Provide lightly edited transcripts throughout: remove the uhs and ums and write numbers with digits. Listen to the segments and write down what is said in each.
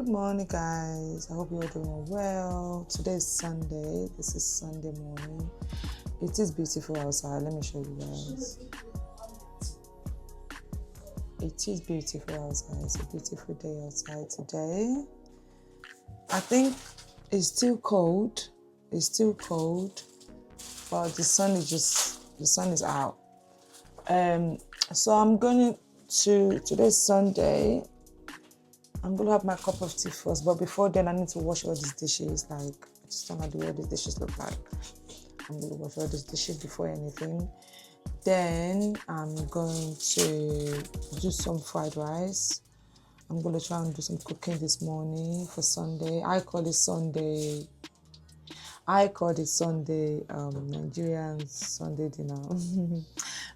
Good morning, guys. I hope you're doing well. Today is Sunday. This is Sunday morning. It is beautiful outside. Let me show you guys. It is beautiful outside. It's a beautiful day outside today. I think it's still cold. But the sun is out. So I'm going to, today's Sunday. I'm going to have my cup of tea first, but before then I need to wash all these dishes. Like, I just don't know the way these dishes look like. I'm going to wash all these dishes before anything. Then I'm going to do some fried rice. I'm going to try and do some cooking this morning for Sunday. I call it Sunday, Nigerian Sunday dinner.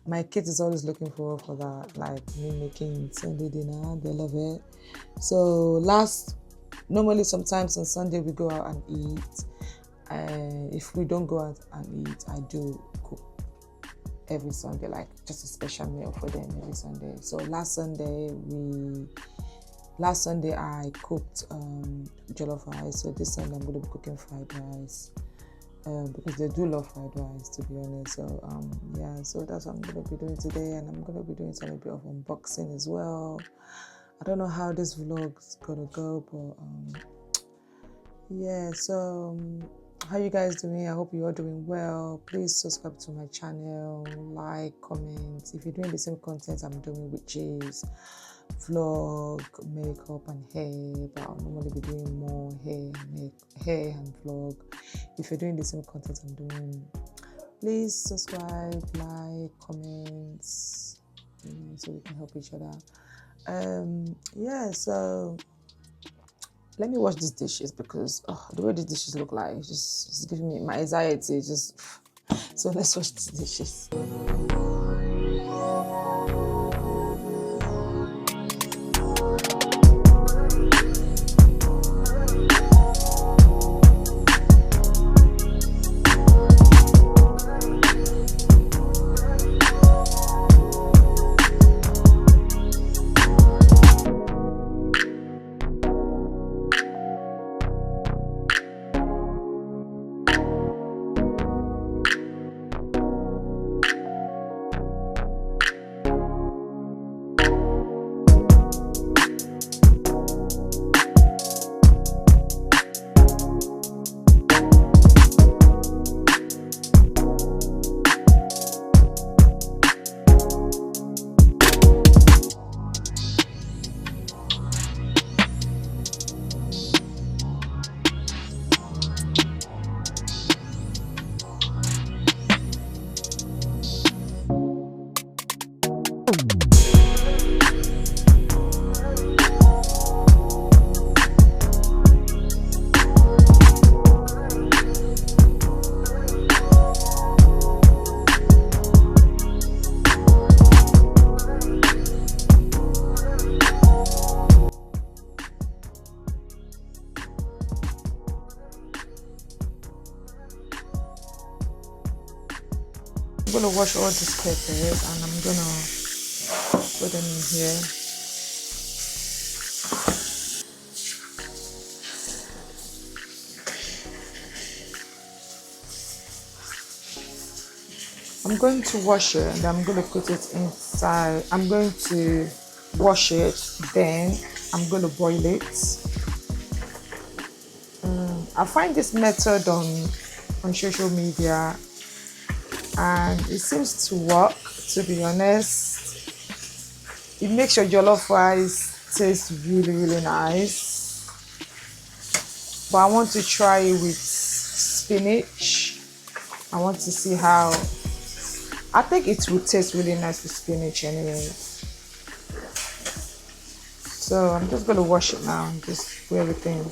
My kids is always looking forward for that, like me making Sunday dinner. They love it. So normally sometimes on Sunday we go out and eat. If we don't go out and eat, I do cook every Sunday, like just a special meal for them every Sunday. So last Sunday I cooked jollof rice. So this Sunday I'm going to be cooking fried rice. Because they do love fried rice, to be honest. So so that's what I'm going to be doing today, and I'm going to be doing some bit of unboxing as well. I don't know how this vlog's gonna go, but so how you guys doing? I hope you're doing well. Please subscribe to my channel, like, comment. If you're doing the same content I'm doing, which is vlog, makeup and hair, but I'll normally be doing more hair and vlog. If you're doing the same content I'm doing, please subscribe, like, comments, so we can help each other. So let me wash these dishes because the way these dishes look like, it's giving me my anxiety. So let's wash these dishes. I'm gonna wash all these peppers and I'm gonna put them in here. I'm going to wash it and I'm going to put it inside. I'm going to wash it, then I'm going to boil it. I find this method on social media and it seems to work, to be honest. It makes your jollof rice taste really, really nice. But I want to try it with spinach. I want to see how. I think it will taste really nice with spinach anyway. So I'm just gonna wash it now and just do everything.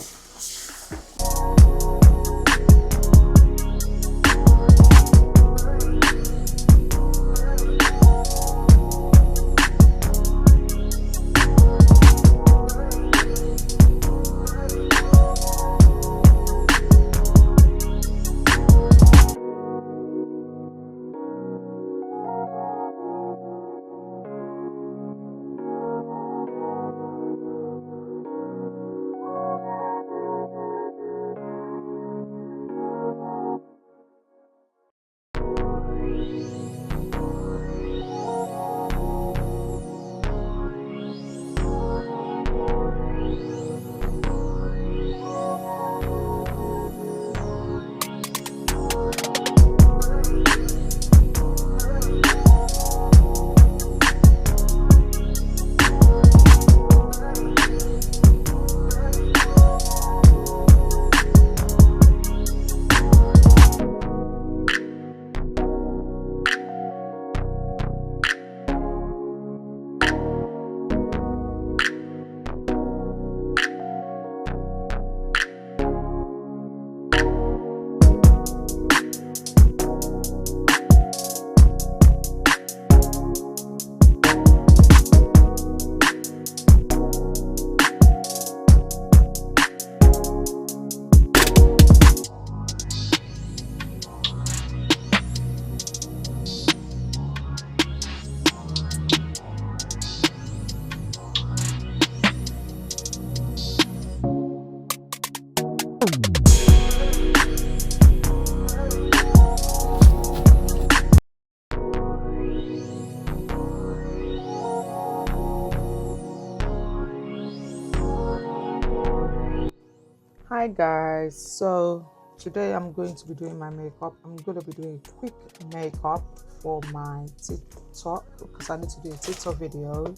Hi guys, so today I'm going to be doing my makeup. I'm going to be doing quick makeup for my TikTok because I need to do a TikTok video.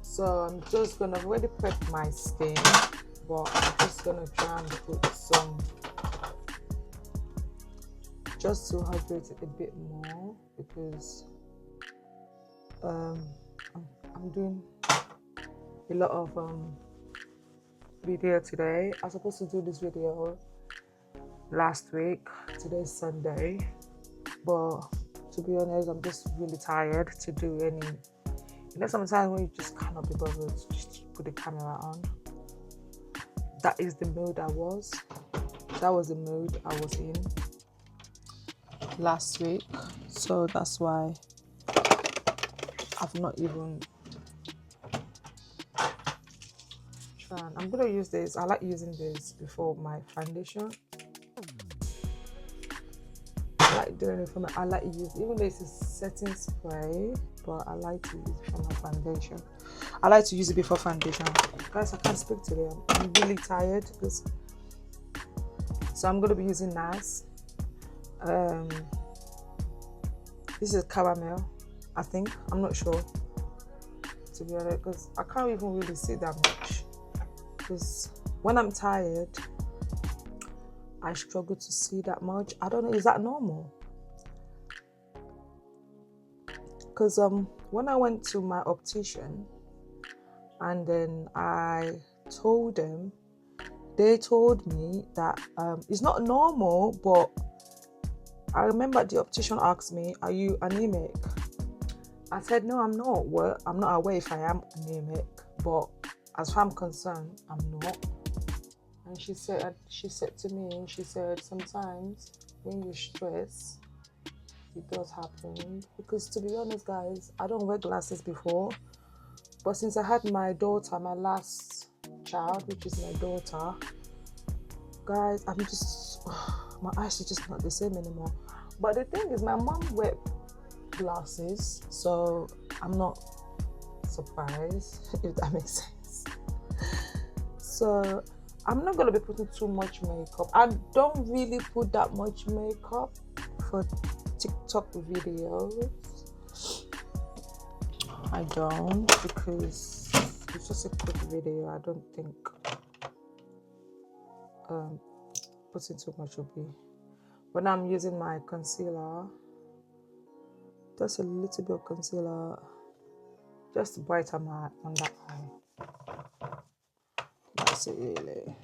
So I'm just gonna already prep my skin, but I'm just gonna try and put some just to hydrate it a bit more because I'm doing a lot of video today. I was supposed to do this video last week. Today's Sunday, but to be honest, I'm just really tired to do any. You know, sometimes when you just cannot be bothered to just put the camera on. That is the mood I was. That was the mood I was in last week. So that's why I've not even tried. I'm gonna use this. I like using this before my foundation. I like doing it for my. I like to use, even though it's a setting spray, but I like to use it for my foundation. I like to use it before foundation. Guys, I can't speak today. I'm really tired because. So I'm gonna be using NARS. This is caramel, I think. I'm not sure, to be honest, because I can't even really see that much. Because when I'm tired, I struggle to see that much. I don't know, is that normal? Because when I went to my optician and then I told them, they told me that it's not normal, but I remember the optician asked me, "Are you anemic?" I said, "No, I'm not. Well, I'm not aware if I am anemic, but as far as I'm concerned, I'm not." And she said to me, she said, sometimes when you stress, it does happen. Because to be honest, guys, I don't wear glasses before, but since I had my daughter, my last child, which is my daughter, guys, I'm just, my eyes are just not the same anymore. But the thing is, my mom wear glasses, so I'm not surprised, if that makes sense. So I'm not gonna be putting too much makeup. I don't really put that much makeup for TikTok videos. I don't, because it's just a quick video. I don't think putting too much will be. When I'm using my concealer, just a little bit of concealer, just to brighten my under eye. That's it, really.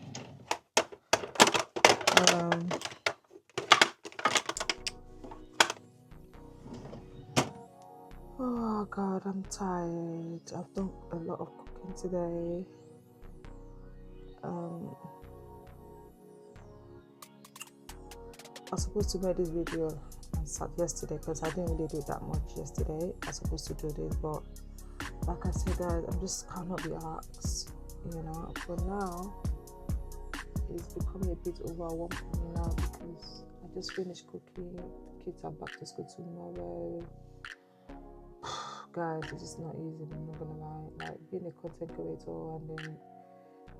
Oh God, I'm tired. I've done a lot of cooking today. I was supposed to make this video on yesterday because I didn't really do that much yesterday. I was supposed to do this, but like I said, guys, I just cannot be asked. You know, for now, it's becoming a bit overwhelming for me now because I just finished cooking. The kids are back to school tomorrow. Guys, it's just not easy. I'm not gonna lie. Like being a content creator and then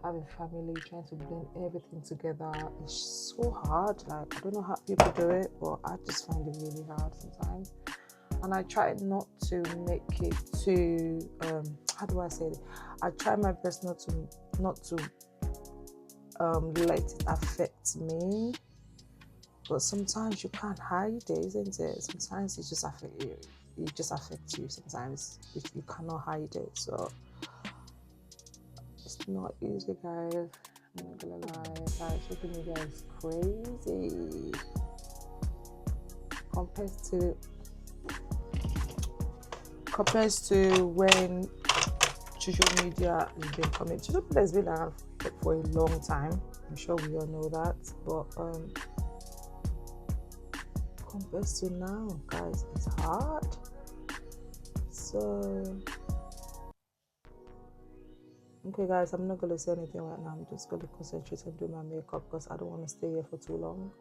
having family, trying to blend everything together, it's so hard. Like I don't know how people do it, but I just find it really hard sometimes. And I try not to make it too how do I say it? I try my best not to let it affect me. But sometimes you can't hide it, isn't it? Sometimes it just affects you. It just affects you. Sometimes you cannot hide it. So it's not easy, guys. I'm not gonna lie. Guys, social media is crazy compared to when social media has been coming. Social media has been around for a long time. I'm sure we all know that. But compared to now, guys, it's hard. So okay, guys, I'm not gonna say anything right now. I'm just gonna concentrate on doing my makeup because I don't want to stay here for too long.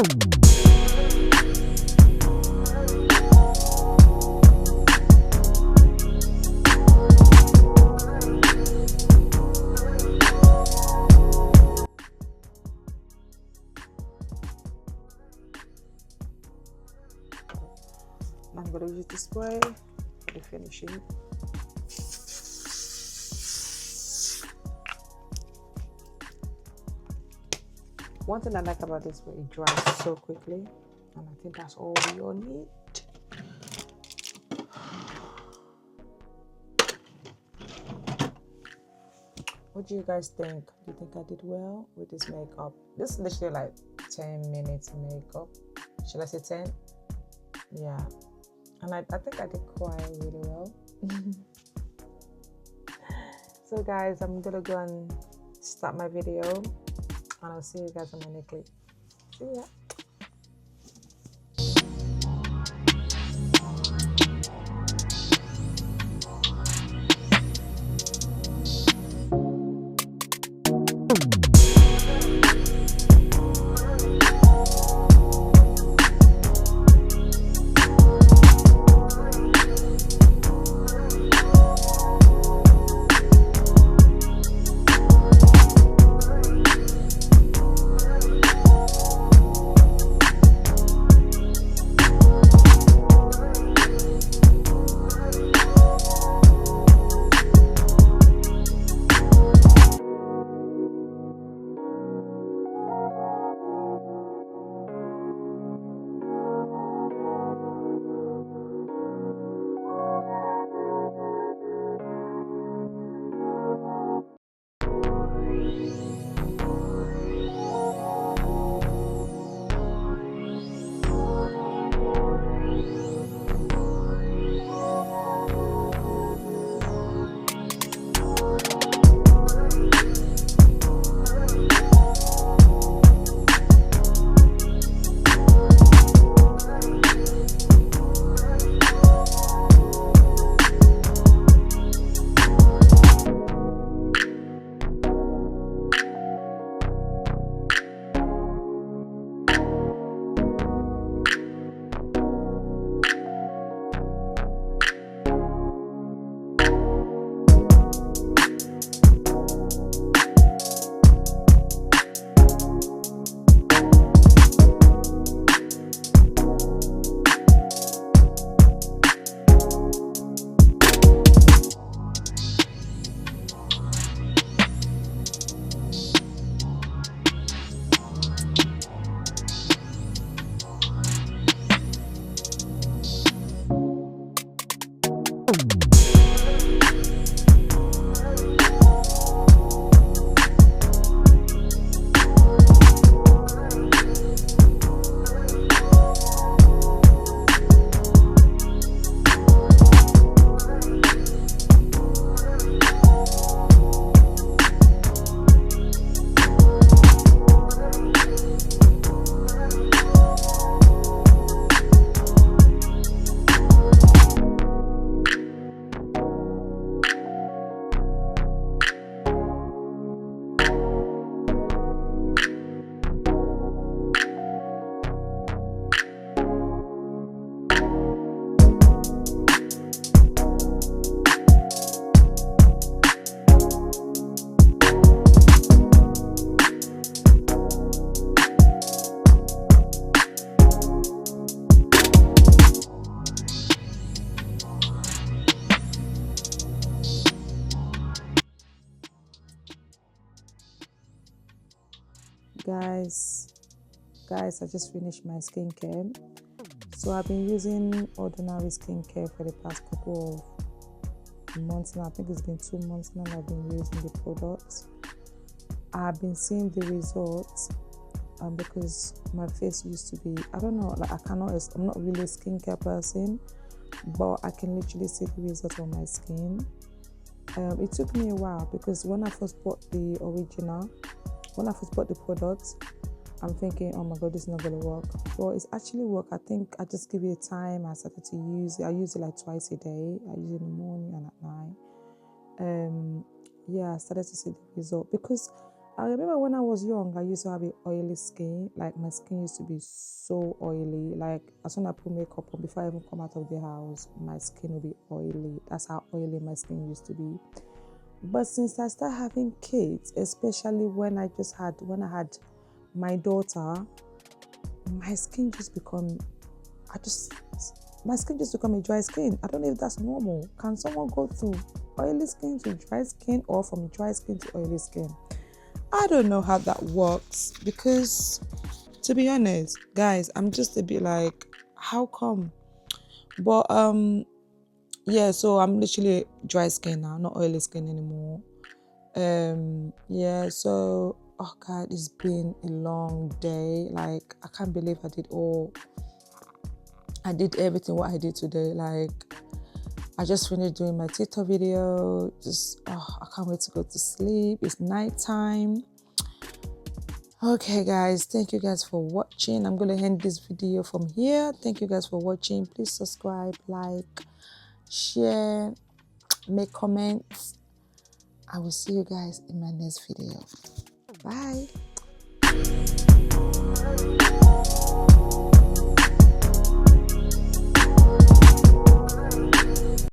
I'm going to use the spray for the finishing. One thing I like about this spray, it dries so quickly, and I think that's all we all need. What do you guys think? Do you think I did well with this makeup? This is literally like 10 minutes makeup. Should I say 10? Yeah. And I think I did quite really well. So guys, I'm gonna go and start my video, and I'll see you guys on my next clip. See ya. Guys, I just finished my skincare. So I've been using ordinary skincare for the past couple of months now. I think it's been 2 months now I've been using the products. I've been seeing the results because my face used to be, I don't know, like I'm not really a skincare person, but I can literally see the results on my skin. It took me a while because when I first bought the products, I'm thinking, oh my god, this is not gonna work. Well, it's actually worked. I think I just give it time. I started to use it. I use it like twice a day. I use it in the morning and at night. Yeah, I started to see the result because I remember when I was young, I used to have a oily skin. Like my skin used to be so oily. Like as soon as I put makeup on, before I even come out of the house, my skin will be oily. That's how oily my skin used to be. But since I started having kids, especially when I had my daughter, my skin just become my skin just become a dry skin. I don't know if that's normal. Can someone go through oily skin to dry skin or from dry skin to oily skin? I don't know how that works because, to be honest, guys, I'm just a bit like, how come? But yeah, so I'm literally dry skin now, not oily skin anymore. Yeah, so oh god, it's been a long day. Like I can't believe I did everything what I did today. Like I just finished doing my TikTok video. I can't wait to go to sleep. It's nighttime. Okay guys, thank you guys for watching. I'm gonna end this video from here. Thank you guys for watching. Please subscribe, like, share, make comments. I will see you guys in my next video. Bye.